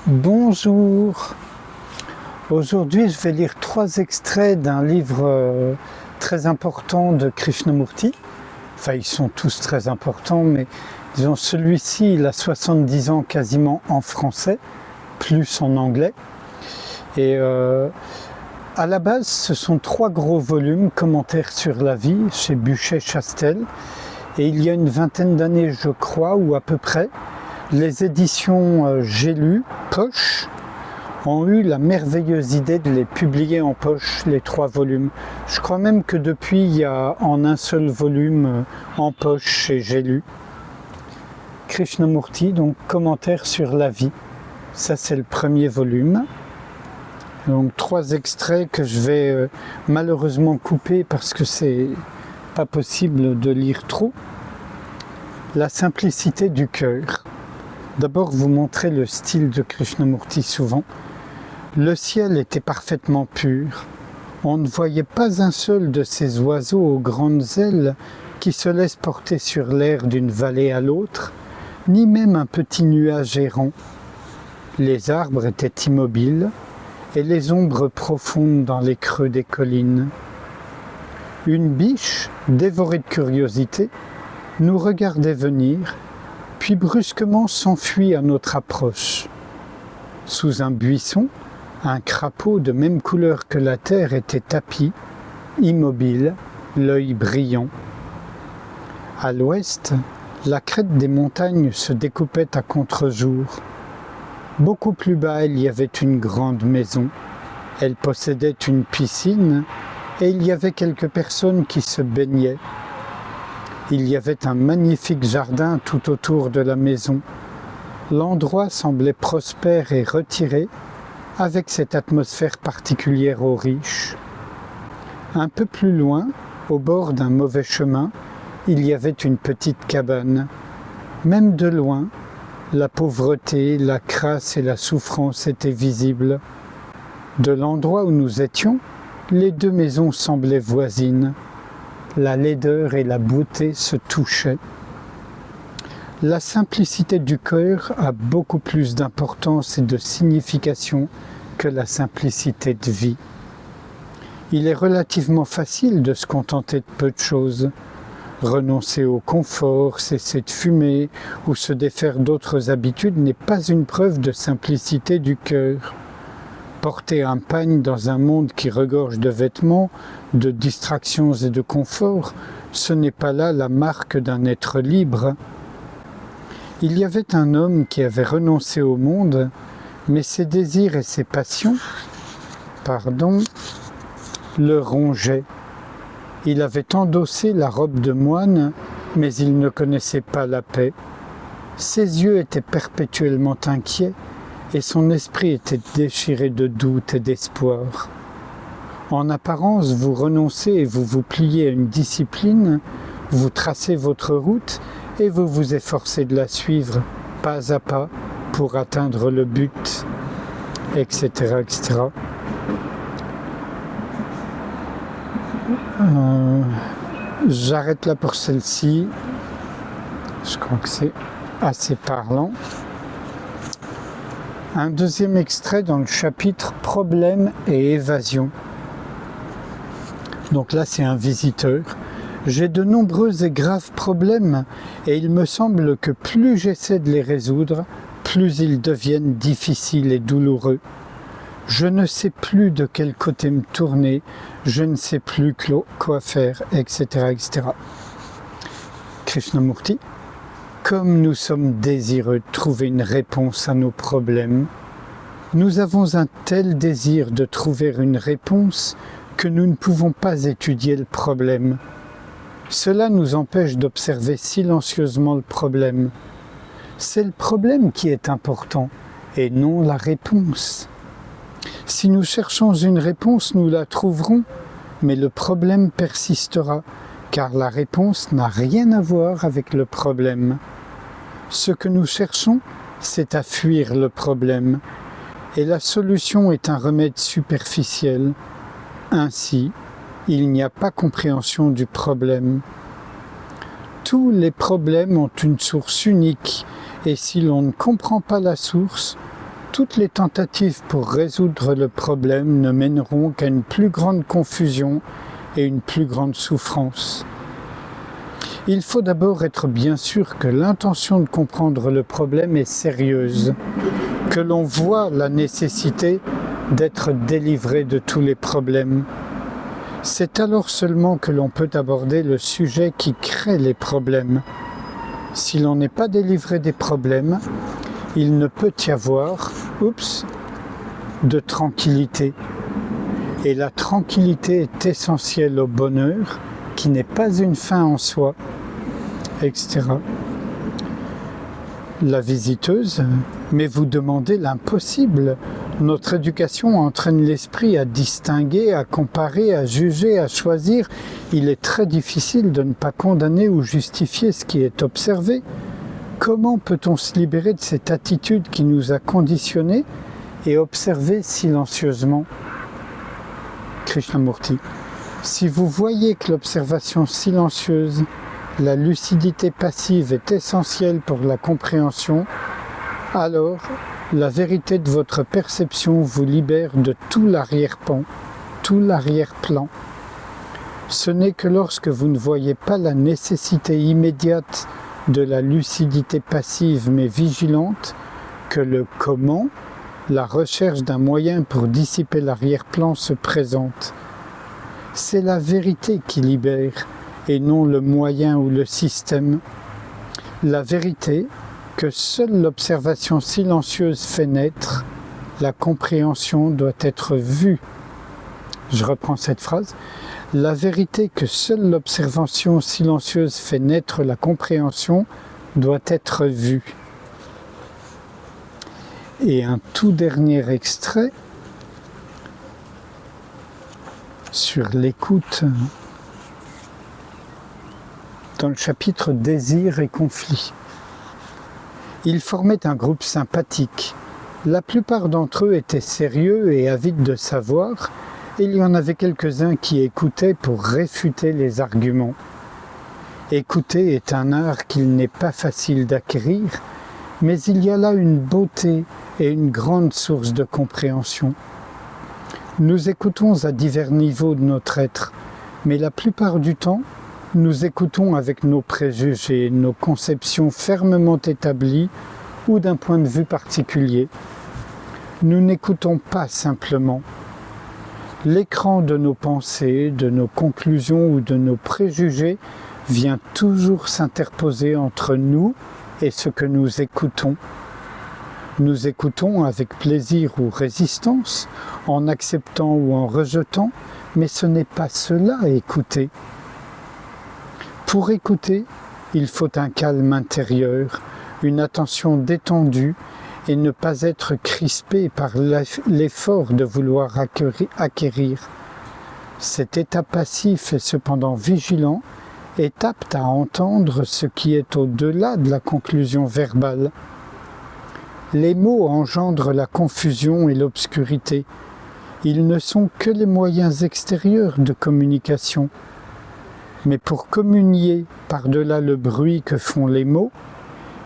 Bonjour. Aujourd'hui, je vais lire 3 extraits d'un livre très important de Krishnamurti. Enfin, ils sont tous très importants, mais disons celui-ci, il a 70 ans quasiment en français, plus en anglais. Et à la base, ce sont 3 gros volumes, commentaires sur la vie, chez Buchet-Chastel. Et il y a une vingtaine d'années, je crois, ou à peu près, les éditions J'ai lu, Poche, ont eu la merveilleuse idée de les publier en poche, les 3 volumes. Je crois même que depuis, il y a en un seul volume en poche chez J'ai lu. Krishnamurti, donc commentaire sur la vie. Ça, c'est le premier volume. Donc 3 extraits que je vais malheureusement couper parce que c'est pas possible de lire trop. La simplicité du cœur. D'abord, vous montrer le style de Krishnamurti souvent. Le ciel était parfaitement pur. On ne voyait pas un seul de ces oiseaux aux grandes ailes qui se laissent porter sur l'air d'une vallée à l'autre, ni même un petit nuage errant. Les arbres étaient immobiles et les ombres profondes dans les creux des collines. Une biche, dévorée de curiosité, nous regardait venir, puis brusquement s'enfuit à notre approche. Sous un buisson, un crapaud de même couleur que la terre était tapi, immobile, l'œil brillant. À l'ouest, la crête des montagnes se découpait à contre-jour. Beaucoup plus bas, il y avait une grande maison. Elle possédait une piscine et il y avait quelques personnes qui se baignaient. Il y avait un magnifique jardin tout autour de la maison. L'endroit semblait prospère et retiré, avec cette atmosphère particulière aux riches. Un peu plus loin, au bord d'un mauvais chemin, il y avait une petite cabane. Même de loin, la pauvreté, la crasse et la souffrance étaient visibles. De l'endroit où nous étions, les 2 maisons semblaient voisines. La laideur et la beauté se touchaient. La simplicité du cœur a beaucoup plus d'importance et de signification que la simplicité de vie. Il est relativement facile de se contenter de peu de choses. Renoncer au confort, cesser de fumer ou se défaire d'autres habitudes n'est pas une preuve de simplicité du cœur. Porter un pagne dans un monde qui regorge de vêtements, de distractions et de confort, ce n'est pas là la marque d'un être libre. Il y avait un homme qui avait renoncé au monde, mais ses désirs et ses passions, le rongeaient. Il avait endossé la robe de moine, mais il ne connaissait pas la paix. Ses yeux étaient perpétuellement inquiets, et son esprit était déchiré de doute et d'espoir. En apparence, vous renoncez et vous vous pliez à une discipline, vous tracez votre route et vous vous efforcez de la suivre pas à pas pour atteindre le but, etc. etc. J'arrête là pour celle-ci. Je crois que c'est assez parlant. Un deuxième extrait dans le chapitre « Problèmes et évasion ». Donc là, c'est un visiteur. J'ai de nombreux et graves problèmes et il me semble que plus j'essaie de les résoudre, plus ils deviennent difficiles et douloureux. Je ne sais plus de quel côté me tourner, je ne sais plus quoi faire, etc. etc. Krishnamurti. Comme nous sommes désireux de trouver une réponse à nos problèmes, nous avons un tel désir de trouver une réponse que nous ne pouvons pas étudier le problème. Cela nous empêche d'observer silencieusement le problème. C'est le problème qui est important et non la réponse. Si nous cherchons une réponse, nous la trouverons, mais le problème persistera, car la réponse n'a rien à voir avec le problème. Ce que nous cherchons, c'est à fuir le problème, et la solution est un remède superficiel. Ainsi, il n'y a pas compréhension du problème. Tous les problèmes ont une source unique, et si l'on ne comprend pas la source, toutes les tentatives pour résoudre le problème ne mèneront qu'à une plus grande confusion et une plus grande souffrance. Il faut d'abord être bien sûr que l'intention de comprendre le problème est sérieuse, que l'on voit la nécessité d'être délivré de tous les problèmes. C'est alors seulement que l'on peut aborder le sujet qui crée les problèmes. Si l'on n'est pas délivré des problèmes, il ne peut y avoir, de tranquillité. Et la tranquillité est essentielle au bonheur, qui n'est pas une fin en soi, etc. La visiteuse, mais vous demandez l'impossible. Notre éducation entraîne l'esprit à distinguer, à comparer, à juger, à choisir. Il est très difficile de ne pas condamner ou justifier ce qui est observé. Comment peut-on se libérer de cette attitude qui nous a conditionnés et observer silencieusement? Krishnamurti. Si vous voyez que l'observation silencieuse, la lucidité passive est essentielle pour la compréhension, alors la vérité de votre perception vous libère de tout l'arrière-plan, Ce n'est que lorsque vous ne voyez pas la nécessité immédiate de la lucidité passive mais vigilante que le comment, la recherche d'un moyen pour dissiper l'arrière-plan se présente. C'est la vérité qui libère et non le moyen ou le système. La vérité que seule l'observation silencieuse fait naître, la compréhension doit être vue. Je reprends cette phrase. La vérité que seule l'observation silencieuse fait naître la compréhension doit être vue. Et un tout dernier extrait sur l'écoute dans le chapitre Désir et conflit. Ils formaient un groupe sympathique. La plupart d'entre eux étaient sérieux et avides de savoir, et il y en avait quelques-uns qui écoutaient pour réfuter les arguments. Écouter est un art qu'il n'est pas facile d'acquérir, mais il y a là une beauté et une grande source de compréhension. Nous écoutons à divers niveaux de notre être, mais la plupart du temps, nous écoutons avec nos préjugés, nos conceptions fermement établies ou d'un point de vue particulier. Nous n'écoutons pas simplement. L'écran de nos pensées, de nos conclusions ou de nos préjugés vient toujours s'interposer entre nous et ce que nous écoutons. Nous écoutons avec plaisir ou résistance, en acceptant ou en rejetant, mais ce n'est pas cela écouter. Pour écouter, il faut un calme intérieur, une attention détendue et ne pas être crispé par l'effort de vouloir acquérir. Cet état passif et cependant vigilant est apte à entendre ce qui est au-delà de la conclusion verbale. Les mots engendrent la confusion et l'obscurité. Ils ne sont que les moyens extérieurs de communication. Mais pour communier par-delà le bruit que font les mots,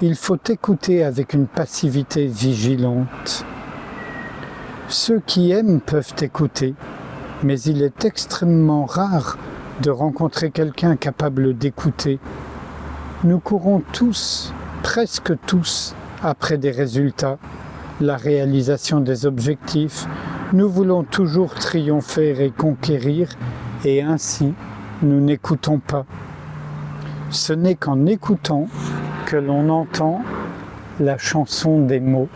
il faut écouter avec une passivité vigilante. Ceux qui aiment peuvent écouter, mais il est extrêmement rare de rencontrer quelqu'un capable d'écouter. Nous courons tous, presque tous, après des résultats, la réalisation des objectifs. Nous voulons toujours triompher et conquérir, et ainsi, nous n'écoutons pas. Ce n'est qu'en écoutant que l'on entend la chanson des mots.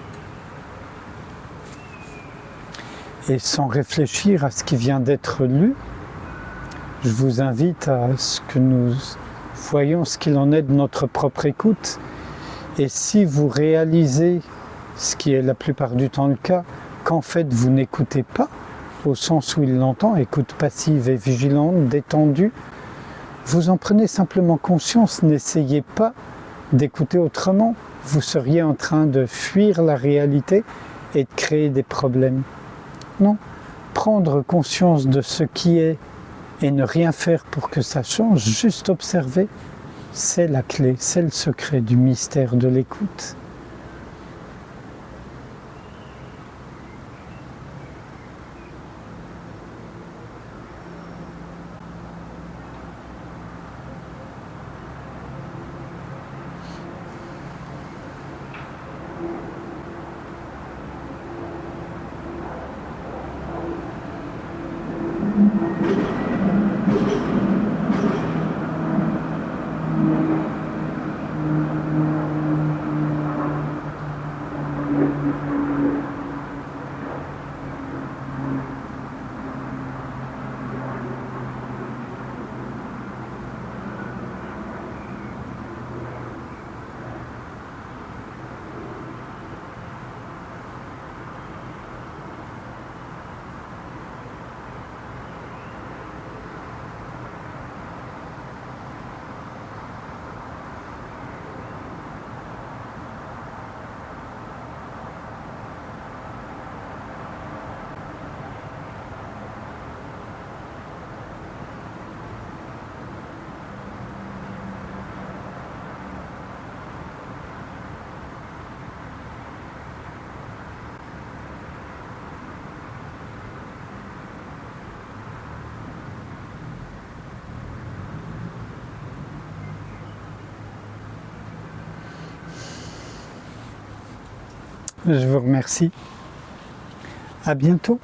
Et sans réfléchir à ce qui vient d'être lu, je vous invite à ce que nous voyons ce qu'il en est de notre propre écoute. Et si vous réalisez, ce qui est la plupart du temps le cas, qu'en fait vous n'écoutez pas, au sens où il l'entend, écoute passive et vigilante, détendue, vous en prenez simplement conscience, n'essayez pas d'écouter autrement. Vous seriez en train de fuir la réalité et de créer des problèmes. Non, prendre conscience de ce qui est et ne rien faire pour que ça change, juste observer, c'est la clé, c'est le secret du mystère de l'écoute. Je vous remercie. À bientôt.